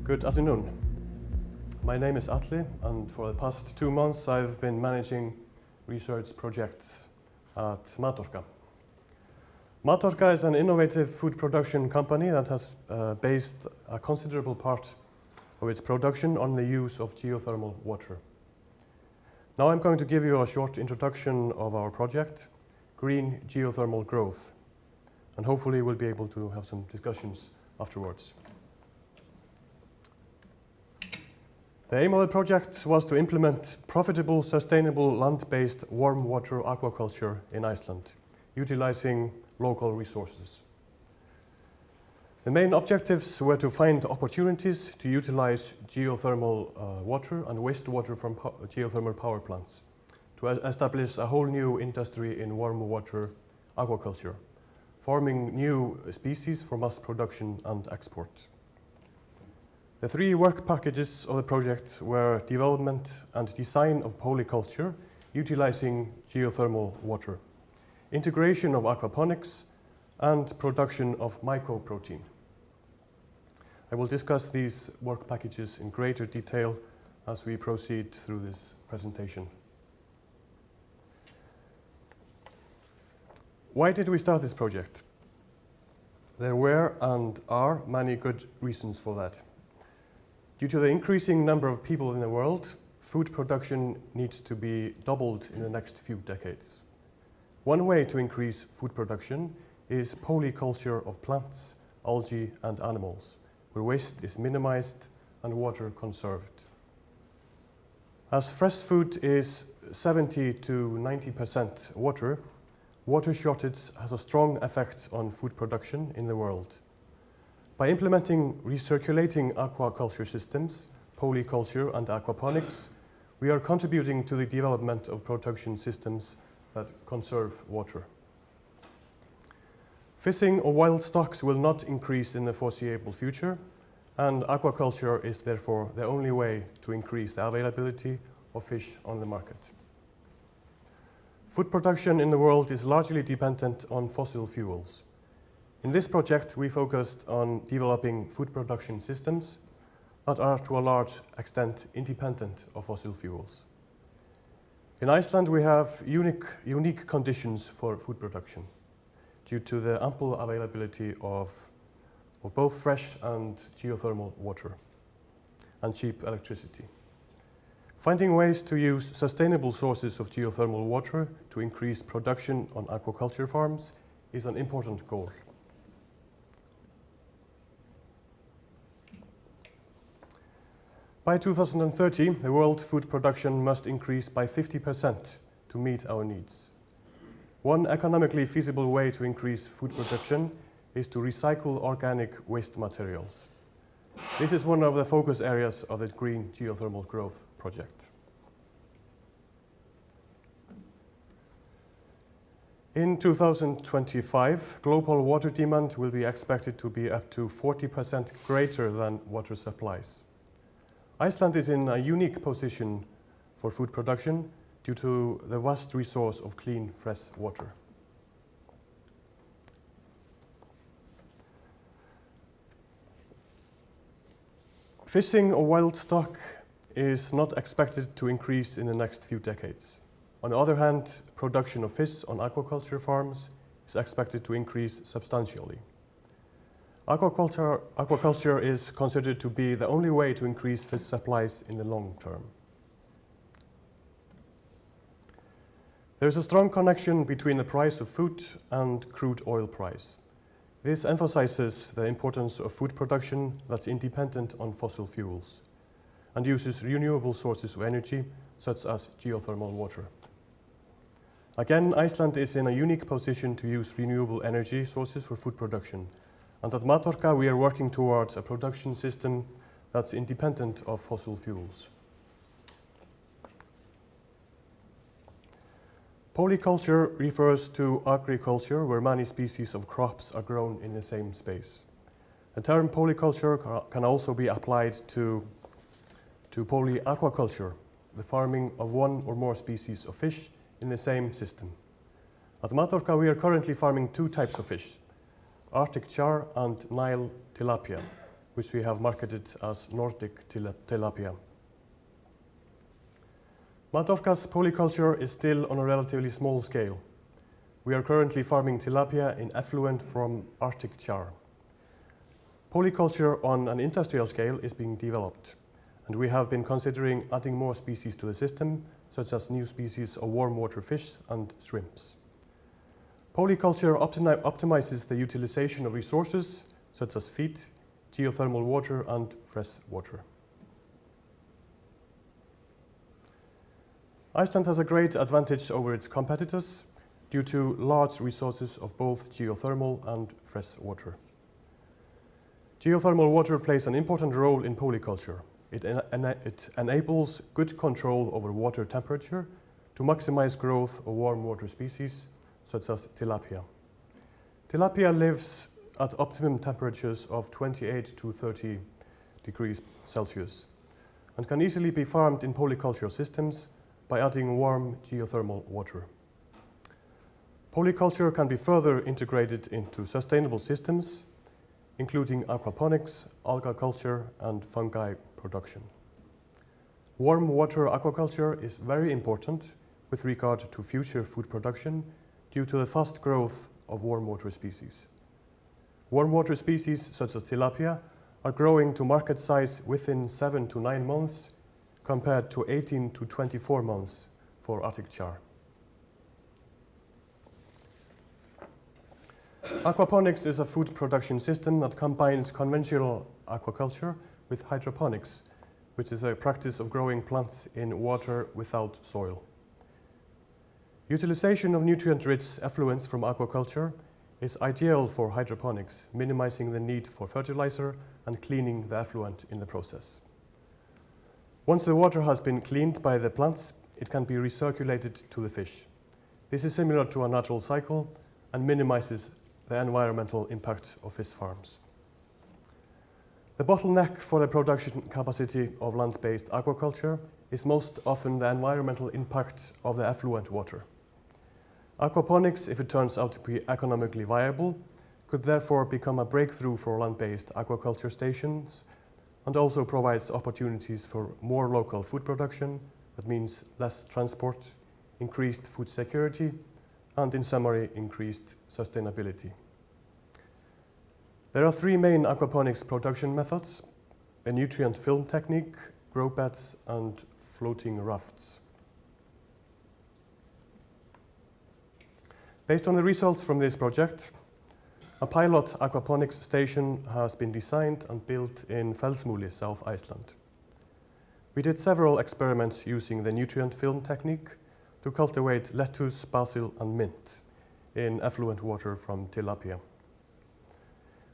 Good afternoon. My name is Atli, and for the past 2 months I've been managing research projects at Matorka. Matorka is an innovative food production company that has based a considerable part of its production on the use of geothermal water. Now I'm going to give you a short introduction of our project, Green Geothermal Growth, and hopefully we'll be able to have some discussions afterwards. The aim of the project was to implement profitable, sustainable, land-based warm water aquaculture in Iceland, utilizing local resources. The main objectives were to find opportunities to utilize geothermal water and wastewater from geothermal power plants to establish a whole new industry in warm water aquaculture, forming new species for mass production and export. The 3 work packages of the project were development and design of polyculture utilizing geothermal water, integration of aquaponics, and production of Mycoprotein. I will discuss these work packages in greater detail as we proceed through this presentation. Why did we start this project? There were and are many good reasons for that. Due to the increasing number of people in the world, food production needs to be doubled in the next few decades. One way to increase food production is polyculture of plants, algae, and animals, where waste is minimized and water conserved. As fresh food is 70 to 90% water, water shortage has a strong effect on food production in the world. By implementing recirculating aquaculture systems, polyculture and aquaponics, we are contributing to the development of production systems that conserve water. Fishing of wild stocks will not increase in the foreseeable future, and aquaculture is therefore the only way to increase the availability of fish on the market. Food production in the world is largely dependent on fossil fuels. In this project, we focused on developing food production systems that are to a large extent independent of fossil fuels. In Iceland, we have unique conditions for food production due to the ample availability of both fresh and geothermal water and cheap electricity. Finding ways to use sustainable sources of geothermal water to increase production on aquaculture farms is an important goal. By 2030, the world food production must increase by 50% to meet our needs. One economically feasible way to increase food production is to recycle organic waste materials. This is one of the focus areas of the Green Geothermal Growth project. In 2025, global water demand will be expected to be up to 40% greater than water supplies. Iceland is in a unique position for food production due to the vast resource of clean, fresh water. Fishing of wild stock is not expected to increase in the next few decades. On the other hand, production of fish on aquaculture farms is expected to increase substantially. Aquaculture is considered to be the only way to increase fish supplies in the long term. There is a strong connection between the price of food and crude oil price. This emphasizes the importance of food production that's independent on fossil fuels and uses renewable sources of energy, such as geothermal water. Again, Iceland is in a unique position to use renewable energy sources for food production. And at Matorka, we are working towards a production system that's independent of fossil fuels. Polyculture refers to agriculture where many species of crops are grown in the same space. The term polyculture can also be applied to aquaculture, the farming of one or more species of fish in the same system. At Matorka, we are currently farming 2 types of fish, Arctic char and Nile tilapia, which we have marketed as Nordic tilapia. Matorka's polyculture is still on a relatively small scale. We are currently farming tilapia in effluent from Arctic char. Polyculture on an industrial scale is being developed, and we have been considering adding more species to the system, such as new species of warm water fish and shrimps. Polyculture optimizes the utilization of resources, such as feed, geothermal water, and fresh water. Iceland has a great advantage over its competitors due to large resources of both geothermal and fresh water. Geothermal water plays an important role in polyculture. It enables good control over water temperature to maximize growth of warm water species, such as tilapia. Tilapia lives at optimum temperatures of 28 to 30 degrees Celsius and can easily be farmed in polyculture systems by adding warm geothermal water. Polyculture can be further integrated into sustainable systems, including aquaponics, algaculture, and fungi production. Warm water aquaculture is very important with regard to future food production due to the fast growth of warm water species. Warm water species such as tilapia are growing to market size within 7 to 9 months compared to 18 to 24 months for Arctic char. Aquaponics is a food production system that combines conventional aquaculture with hydroponics, which is a practice of growing plants in water without soil. Utilization of nutrient-rich effluents from aquaculture is ideal for hydroponics, minimizing the need for fertilizer and cleaning the effluent in the process. Once the water has been cleaned by the plants, it can be recirculated to the fish. This is similar to a natural cycle and minimizes the environmental impact of fish farms. The bottleneck for the production capacity of land-based aquaculture is most often the environmental impact of the effluent water. Aquaponics, if it turns out to be economically viable, could therefore become a breakthrough for land-based aquaculture stations and also provides opportunities for more local food production. That means less transport, increased food security, and in summary, increased sustainability. There are 3 main aquaponics production methods: a nutrient film technique, grow beds, and floating rafts. Based on the results from this project, a pilot aquaponics station has been designed and built in Fellsmúli, South Iceland. We did several experiments using the nutrient film technique to cultivate lettuce, basil, and mint in effluent water from tilapia.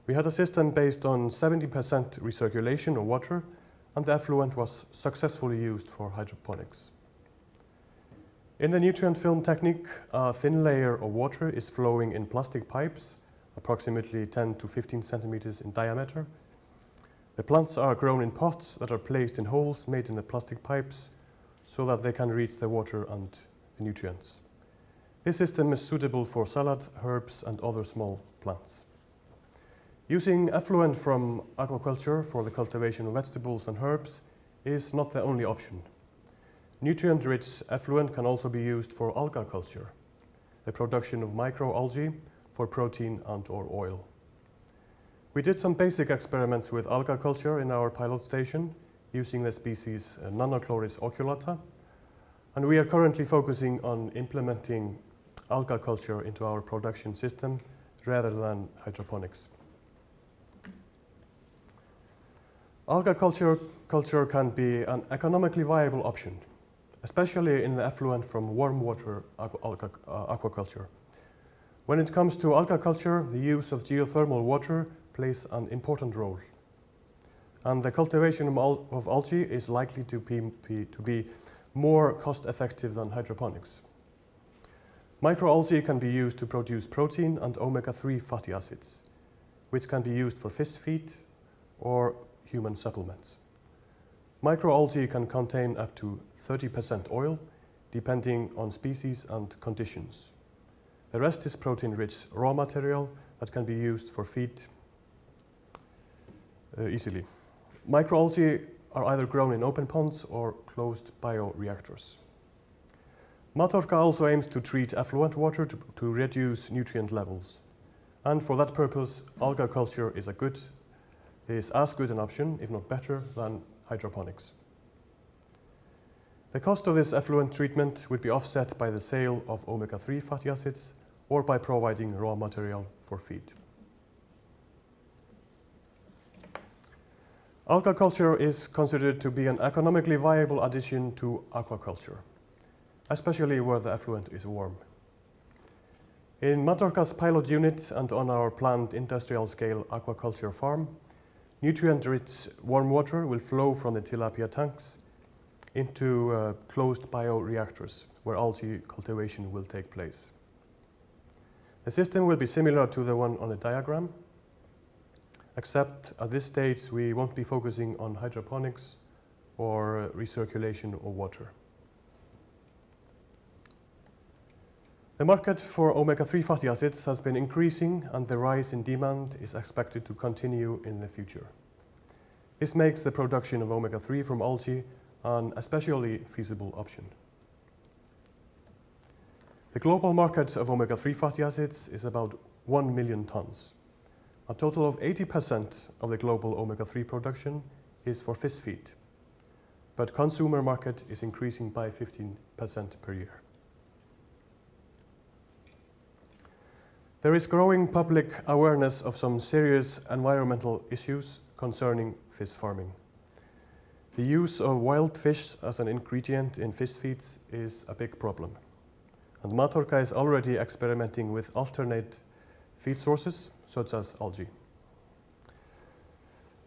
We had a system based on 70% recirculation of water, and the effluent was successfully used for hydroponics. In the nutrient film technique, a thin layer of water is flowing in plastic pipes, approximately 10 to 15 centimeters in diameter. The plants are grown in pots that are placed in holes made in the plastic pipes so that they can reach the water and the nutrients. This system is suitable for salad, herbs, and other small plants. Using effluent from aquaculture for the cultivation of vegetables and herbs is not the only option. Nutrient-rich effluent can also be used for algaculture, the production of microalgae for protein and/or oil. We did some basic experiments with algaculture in our pilot station using the species Nannochloris oculata, and we are currently focusing on implementing algaculture into our production system rather than hydroponics. Algaculture can be an economically viable option, especially in the effluent from warm water aquaculture. When it comes to algaculture, the use of geothermal water plays an important role, and the cultivation of algae is likely to be more cost-effective than hydroponics. Microalgae can be used to produce protein and omega-3 fatty acids, which can be used for fish feed or human supplements. Microalgae can contain up to 30% oil, depending on species and conditions. The rest is protein-rich raw material that can be used for feed easily. Microalgae are either grown in open ponds or closed bioreactors. Matorka also aims to treat effluent water to reduce nutrient levels. And for that purpose, Algaculture is as good an option, if not better, than hydroponics. The cost of this effluent treatment would be offset by the sale of omega-3 fatty acids or by providing raw material for feed. Algaculture is considered to be an economically viable addition to aquaculture, especially where the effluent is warm. In Matorka's pilot unit and on our planned industrial-scale aquaculture farm, nutrient-rich warm water will flow from the tilapia tanks into closed bioreactors, where algae cultivation will take place. The system will be similar to the one on the diagram, except at this stage we won't be focusing on hydroponics or recirculation of water. The market for omega-3 fatty acids has been increasing, and the rise in demand is expected to continue in the future. This makes the production of omega-3 from algae an especially feasible option. The global market of omega-3 fatty acids is about 1 million tons. A total of 80% of the global omega-3 production is for fish feed, but consumer market is increasing by 15% per year. There is growing public awareness of some serious environmental issues concerning fish farming. The use of wild fish as an ingredient in fish feeds is a big problem, and Matorka is already experimenting with alternate feed sources, such as algae.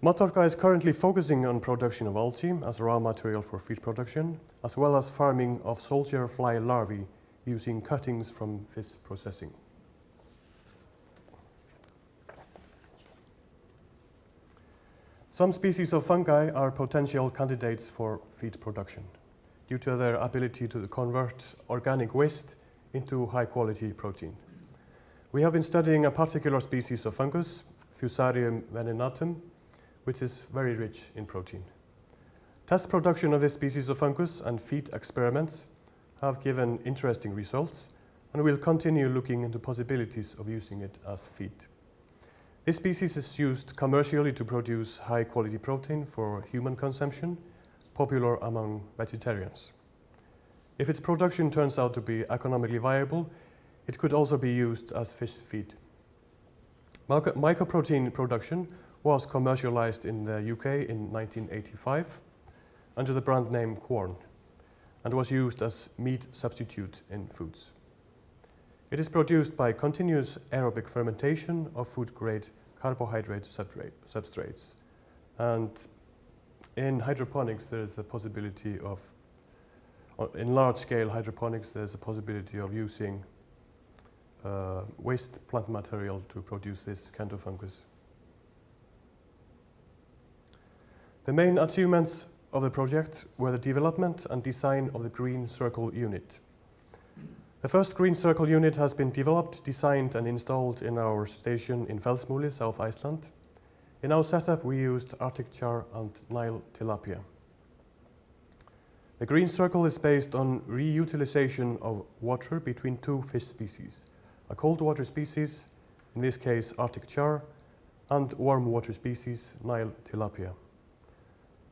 Matorka is currently focusing on production of algae as raw material for feed production, as well as farming of soldier fly larvae using cuttings from fish processing. Some species of fungi are potential candidates for feed production due to their ability to convert organic waste into high-quality protein. We have been studying a particular species of fungus, Fusarium venenatum, which is very rich in protein. Test production of this species of fungus and feed experiments have given interesting results, and we'll continue looking into possibilities of using it as feed. This species is used commercially to produce high-quality protein for human consumption, popular among vegetarians. If its production turns out to be economically viable, it could also be used as fish feed. Mycoprotein production was commercialized in the UK in 1985 under the brand name Quorn and was used as meat substitute in foods. It is produced by continuous aerobic fermentation of food-grade carbohydrate substrates. And in hydroponics, there is a possibility of, in large-scale hydroponics, there's a possibility of using waste plant material to produce this kind of fungus. The main achievements of the project were the development and design of the Green Circle unit. The first Green Circle unit has been developed, designed and installed in our station in Fellsmúli, South Iceland. In our setup, we used Arctic char and Nile tilapia. The Green Circle is based on reutilization of water between two fish species, a cold water species, in this case Arctic char, and warm water species, Nile tilapia.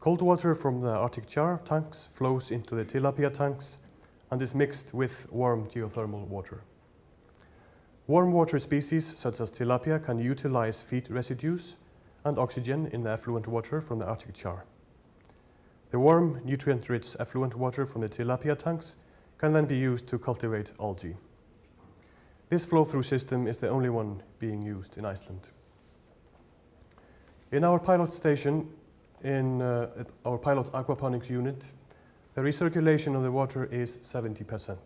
Cold water from the Arctic char tanks flows into the tilapia tanks and is mixed with warm geothermal water. Warm water species such as tilapia can utilize feed residues and oxygen in the effluent water from the Arctic char. The warm, nutrient-rich effluent water from the tilapia tanks can then be used to cultivate algae. This flow-through system is the only one being used in Iceland. In our pilot station, in our pilot aquaponics unit, the recirculation of the water is 70%.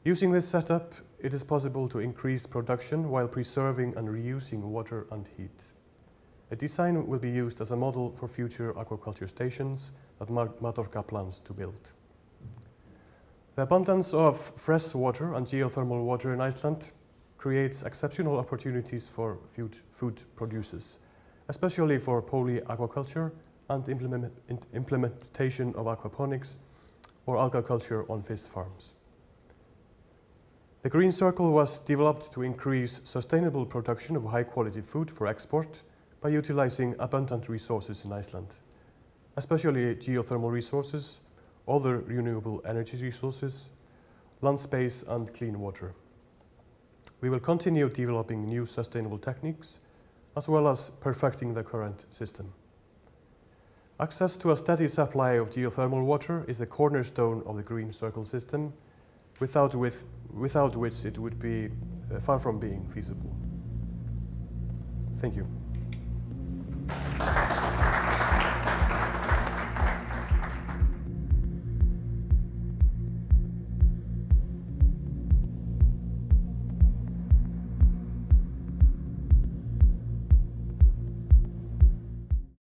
Using this setup, it is possible to increase production while preserving and reusing water and heat. The design will be used as a model for future aquaculture stations that Matorka plans to build. The abundance of fresh water and geothermal water in Iceland creates exceptional opportunities for food producers, especially for aquaculture and implementation of aquaponics or Algaculture on fish farms. The Green Circle was developed to increase sustainable production of high-quality food for export by utilizing abundant resources in Iceland, especially geothermal resources, other renewable energy resources, land space and clean water. We will continue developing new sustainable techniques as well as perfecting the current system. Access to a steady supply of geothermal water is the cornerstone of the Green Circle system, without which it would be far from being feasible. Thank you.